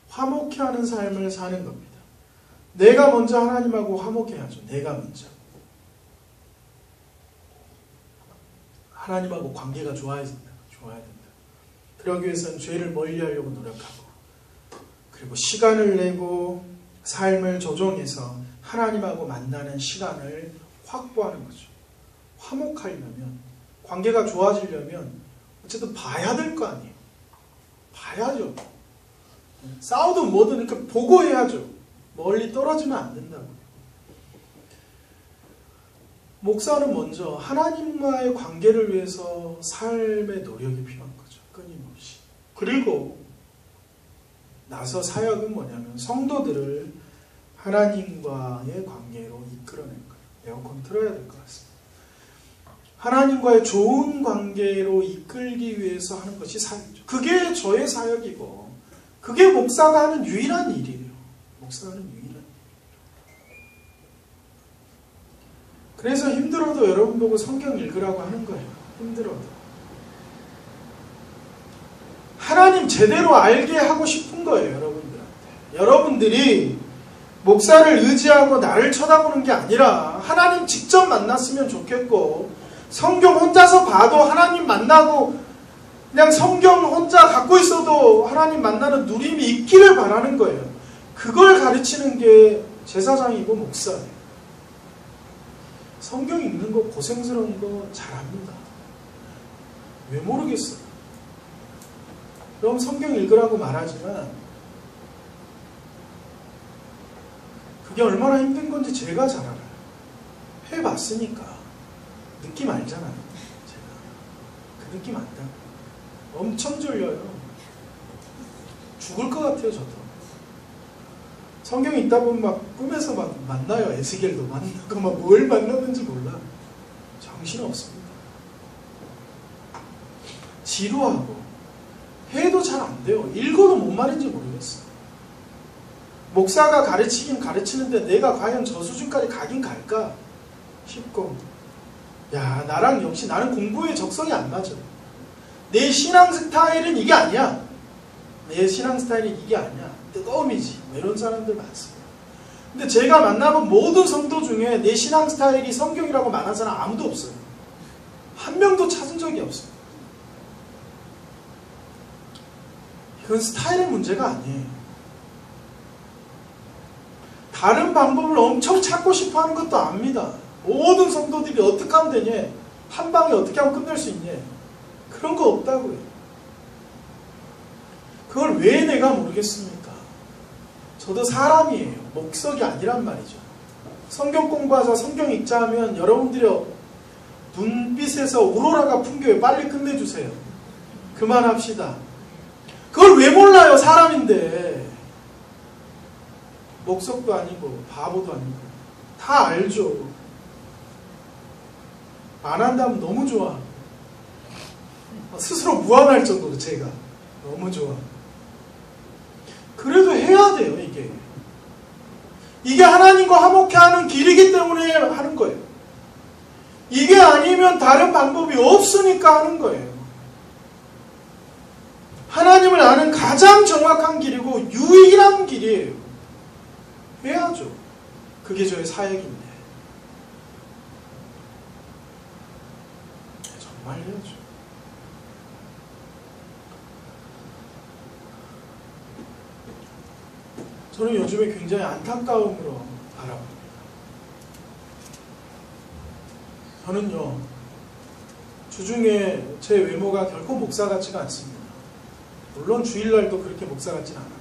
화목해하는 삶을 사는 겁니다. 내가 먼저 하나님하고 화목해야죠. 내가 먼저. 하나님하고 관계가 좋아야 된다. 그러기 위해서는 죄를 멀리하려고 노력하고 그리고 시간을 내고 삶을 조정해서 하나님하고 만나는 시간을 확보하는 거죠. 화목하려면 관계가 좋아지려면 어쨌든 봐야 될 거 아니에요. 봐야죠. 싸우든 뭐든 이렇게 보고 해야죠. 멀리 떨어지면 안 된다고. 목사는 먼저 하나님과의 관계를 위해서 삶의 노력이 필요한 거죠. 끊임없이. 그리고 나서 사역은 뭐냐면 성도들을 하나님과의 관계로 이끌어낸 거예요. 에어컨 틀어야 될 것 같습니다. 하나님과의 좋은 관계로 이끌기 위해서 하는 것이 사역이죠. 그게 저의 사역이고 그게 목사가 하는 유일한 일이에요. 목사가 하는 유일한 일. 그래서 힘들어도 여러분 보고 성경 읽으라고 하는 거예요. 힘들어도. 하나님 제대로 알게 하고 싶은 거예요. 여러분들한테. 여러분들이 목사를 의지하고 나를 쳐다보는 게 아니라 하나님 직접 만났으면 좋겠고 성경 혼자서 봐도 하나님 만나고 그냥 성경 혼자 갖고 있어도 하나님 만나는 누림이 있기를 바라는 거예요. 그걸 가르치는 게 제사장이고 목사예요. 성경 읽는 거 고생스러운 거 잘합니다. 왜 모르겠어요. 그럼 성경 읽으라고 말하지만 그게 얼마나 힘든 건지 제가 잘 알아요. 해봤으니까 느낌 알잖아요. 제가 그 느낌 안다. 엄청 졸려요. 죽을 것 같아요. 저도. 성경 읽다 보면 막 꿈에서 막 만나요. 에스겔도 만나고 막 뭘 만나는지 몰라. 정신없습니다. 지루하고 해도 잘 안 돼요. 읽어도 뭔 말인지 모르겠어. 목사가 가르치긴 가르치는데 내가 과연 저 수준까지 가긴 갈까 싶고 야 나랑 역시 나는 공부에 적성이 안 맞아. 내 신앙 스타일은 이게 아니야. 내 신앙 스타일이 이게 아니야. 뜨거움이지. 뭐 이런 사람들 많습니다. 근데 제가 만나본 모든 성도 중에 내 신앙 스타일이 성경이라고 말하는 사람 아무도 없어요. 한 명도 찾은 적이 없어요. 이건 스타일의 문제가 아니에요. 다른 방법을 엄청 찾고 싶어 하는 것도 압니다. 모든 성도들이 어떻게 하면 되냐? 한 방에 어떻게 하면 끝낼 수 있냐? 그런 거 없다고요. 그걸 왜 내가 모르겠습니까? 저도 사람이에요. 목석이 아니란 말이죠. 성경 공부하자, 성경 읽자 하면 여러분들이 눈빛에서 오로라가 풍겨요. 빨리 끝내주세요. 그만합시다. 그걸 왜 몰라요? 사람인데. 목석도 아니고 바보도 아니고 다 알죠. 안 한다면 너무 좋아. 스스로 무안할 정도로 제가 너무 좋아. 그래도 해야 돼요. 이게 하나님과 화목해하는 길이기 때문에 하는 거예요. 이게 아니면 다른 방법이 없으니까 하는 거예요. 하나님을 아는 가장 정확한 길이고 유일한 길이에요. 해야죠. 그게 저의 사역인데. 정말 해야죠. 저는 요즘에 굉장히 안타까움으로 바라봅니다. 저는요, 주중에 제 외모가 결코 목사 같지가 않습니다. 물론 주일날도 그렇게 목사 같진 않아요.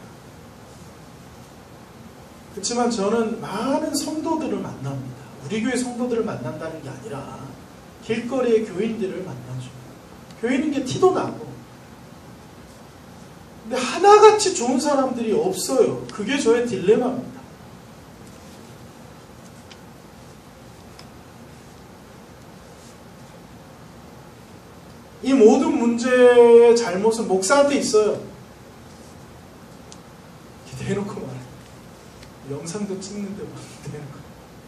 그렇지만 저는 많은 성도들을 만납니다. 우리 교회 성도들을 만난다는 게 아니라 길거리의 교인들을 만나죠. 교인인 게 티도 나고. 근데 하나같이 좋은 사람들이 없어요. 그게 저의 딜레마입니다. 이 모든 문제의 잘못은 목사한테 있어요. 대놓고 말해. 영상도 찍는데 대놓고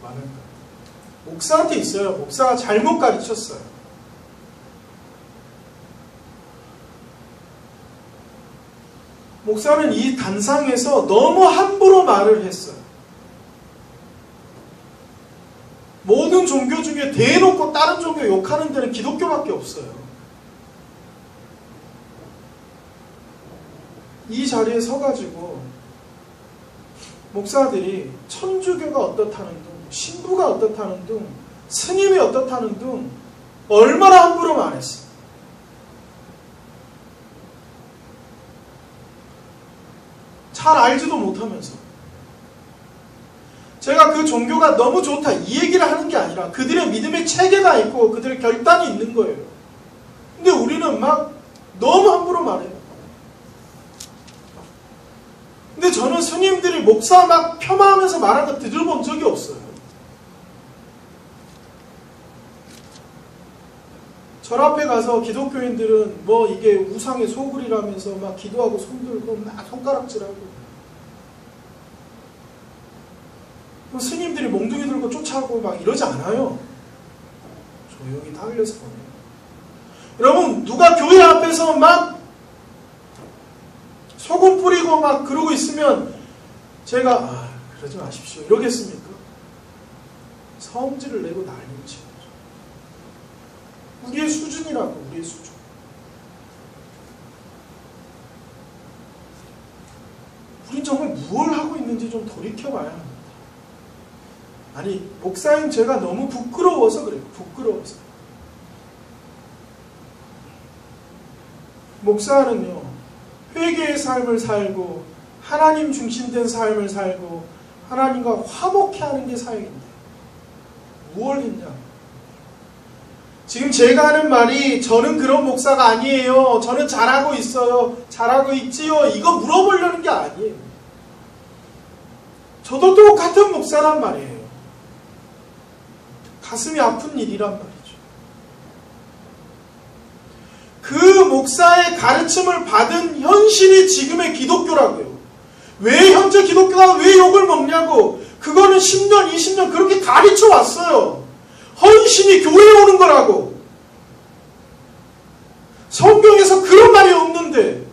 말하는 거. 목사한테 있어요. 목사가 잘못 가르쳤어요. 목사는 이 단상에서 너무 함부로 말을 했어요. 모든 종교 중에 대놓고 다른 종교 욕하는 데는 기독교밖에 없어요. 이 자리에 서가지고 목사들이 천주교가 어떻다는 둥, 신부가 어떻다는 둥, 스님이 어떻다는 둥 얼마나 함부로 말했어요. 잘 알지도 못하면서. 제가 그 종교가 너무 좋다 이 얘기를 하는 게 아니라 그들의 믿음의 체계가 있고 그들의 결단이 있는 거예요. 근데 우리는 막 너무 함부로 말해요. 근데 저는 스님들이 목사 막 폄하하면서 말한 거 들어본 적이 없어요. 절 앞에 가서 기독교인들은 뭐 이게 우상의 소굴이라면서 막 기도하고 손 들고 막 손가락질하고 스님들이 몽둥이 들고 쫓아오고 막 이러지 않아요. 조용히 다 흘려서 보내요. 여러분 누가 교회 앞에서 막 소금 뿌리고 막 그러고 있으면 제가 그러지 마십시오 이러겠습니까? 성질을 내고 난리를 치죠. 우리의 수준이라고. 우리의 수준. 우린 정말 무엇을 하고 있는지 좀 돌이켜봐야 합니다. 아니 목사인 제가 너무 부끄러워서 그래요. 부끄러워서. 목사는요 회개의 삶을 살고 하나님 중심된 삶을 살고 하나님과 화목해하는 게 사역인데 무엇을 했냐. 지금 제가 하는 말이 저는 그런 목사가 아니에요. 저는 잘하고 있어요. 잘하고 있지요. 이거 물어보려는 게 아니에요. 저도 똑같은 목사란 말이에요. 가슴이 아픈 일이란 말이죠. 그 목사의 가르침을 받은 현실이 지금의 기독교라고요. 왜 현재 기독교가 왜 욕을 먹냐고. 그거는 10년, 20년 그렇게 가르쳐 왔어요. 헌신이 교회에 오는 거라고. 성경에서 그런 말이 없는데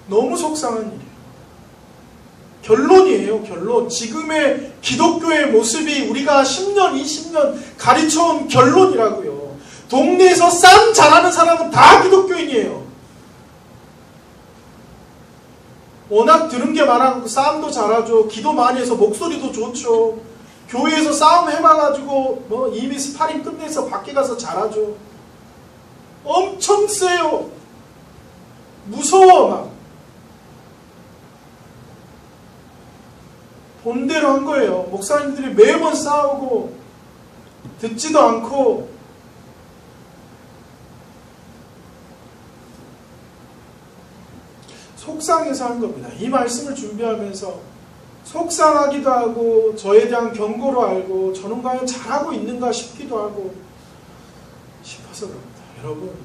너무 속상한 일이에요. 결론이에요. 결론. 지금의 기독교의 모습이 우리가 10년, 20년 가르쳐온 결론이라고요. 동네에서 쌈 잘하는 사람은 다 기독교인이에요. 워낙 들은 게 많아서 싸움도 잘하죠. 기도 많이 해서 목소리도 좋죠. 교회에서 싸움 해봐가지고 이미 스파링 끝내서 밖에 가서 잘하죠. 엄청 세요. 무서워 막. 본대로 한 거예요. 목사님들이 매번 싸우고 듣지도 않고 속상해서 한 겁니다. 이 말씀을 준비하면서 속상하기도 하고 저에 대한 경고로 알고 저는 과연 잘하고 있는가 싶기도 하고 싶어서 그럽니다. 여러분,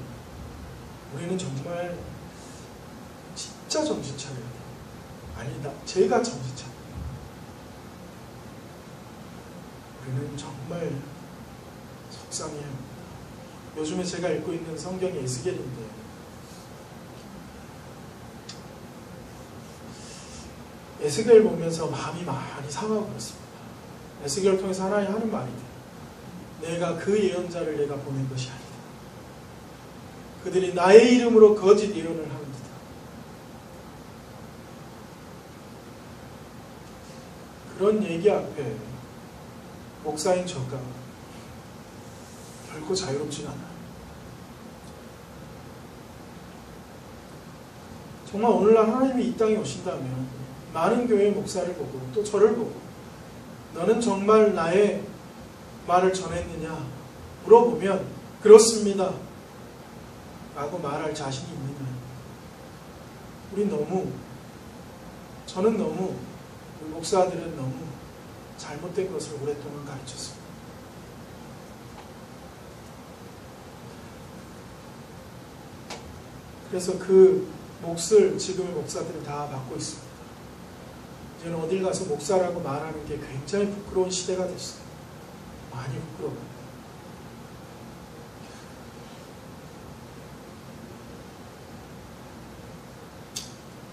우리는 정말 진짜 정신 차려야 돼요. 아니다. 제가 정신 차려요. 우리는 정말 속상해요. 요즘에 제가 읽고 있는 성경이 에스겔인데 에스겔 보면서 마음이 많이 상하고 그렇습니다. 에스겔을 통해서 하나님 하는 말이 돼요. 내가 그 예언자를 내가 보낸 것이 아니다. 그들이 나의 이름으로 거짓 예언을 합니다. 그런 얘기 앞에 목사인 저가 결코 자유롭지 않아요. 정말 오늘날 하나님이 이 땅에 오신다면 많은 교회의 목사를 보고 또 저를 보고 너는 정말 나의 말을 전했느냐 물어보면 그렇습니다 라고 말할 자신이 있느냐. 저는 너무 우리 목사들은 너무 잘못된 것을 오랫동안 가르쳤습니다. 그래서 그 몫을 지금의 목사들은 다 받고 있습니다. 이제는 어딜 가서 목사라고 말하는 게 굉장히 부끄러운 시대가 됐어요. 많이 부끄러워요.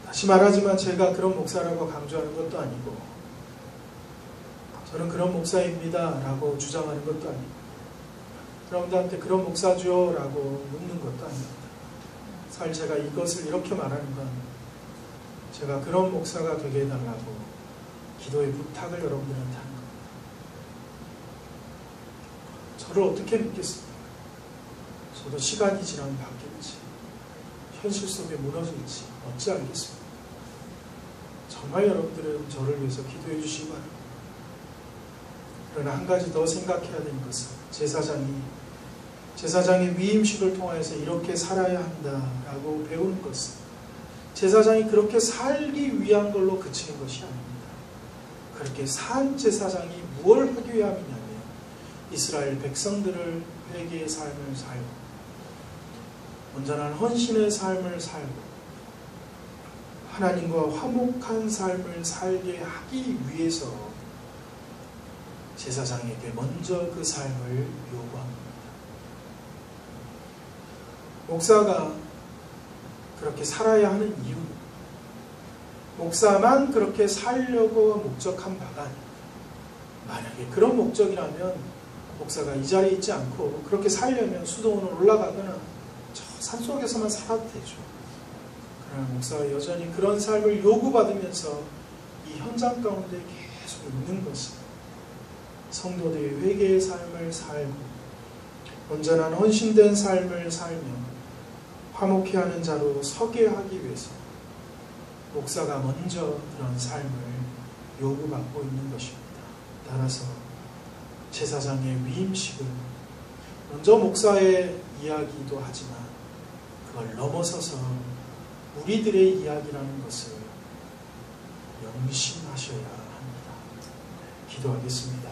다시 말하지만 제가 그런 목사라고 강조하는 것도 아니고 저는 그런 목사입니다 라고 주장하는 것도 아니고 여러분들한테 그런 목사죠 라고 묻는 것도 아닙니다. 사실 제가 이것을 이렇게 말하는 건 제가 그런 목사가 되게 해달라고 기도의 부탁을 여러분들한테 하는 겁니다. 저를 어떻게 믿겠습니까? 저도 시간이 지나면 바뀔지 현실 속에 무너질지 어찌 알겠습니까? 정말 여러분들은 저를 위해서 기도해 주시기 바랍니다. 그러나 한 가지 더 생각해야 되는 것은 제사장의 위임식을 통해서 이렇게 살아야 한다라고 배우는 것은 제사장이 그렇게 살기 위한 걸로 그치는 것이 아닙니다. 그렇게 산 제사장이 무엇을 하기 위함이냐면 이스라엘 백성들을 회개의 삶을 살고 온전한 헌신의 삶을 살고 하나님과 화목한 삶을 살게 하기 위해서 제사장에게 먼저 그 삶을 요구합니다. 목사가 그렇게 살아야 하는 이유는 목사만 그렇게 살려고 목적한 바가 아닙니다. 만약에 그런 목적이라면 목사가 이 자리에 있지 않고 그렇게 살려면 수도원을 올라가거나 저 산속에서만 살아도 되죠. 그러나 목사가 여전히 그런 삶을 요구받으면서 이 현장 가운데 계속 있는 것은 성도들이 회개의 삶을 살고 온전한 헌신된 삶을 살며 화목해 하는 자로 서게 하기 위해서 목사가 먼저 그런 삶을 요구받고 있는 것입니다. 따라서 제사장의 위임식은 먼저 목사의 이야기도 하지만 그걸 넘어서서 우리들의 이야기라는 것을 명심하셔야 합니다. 기도하겠습니다.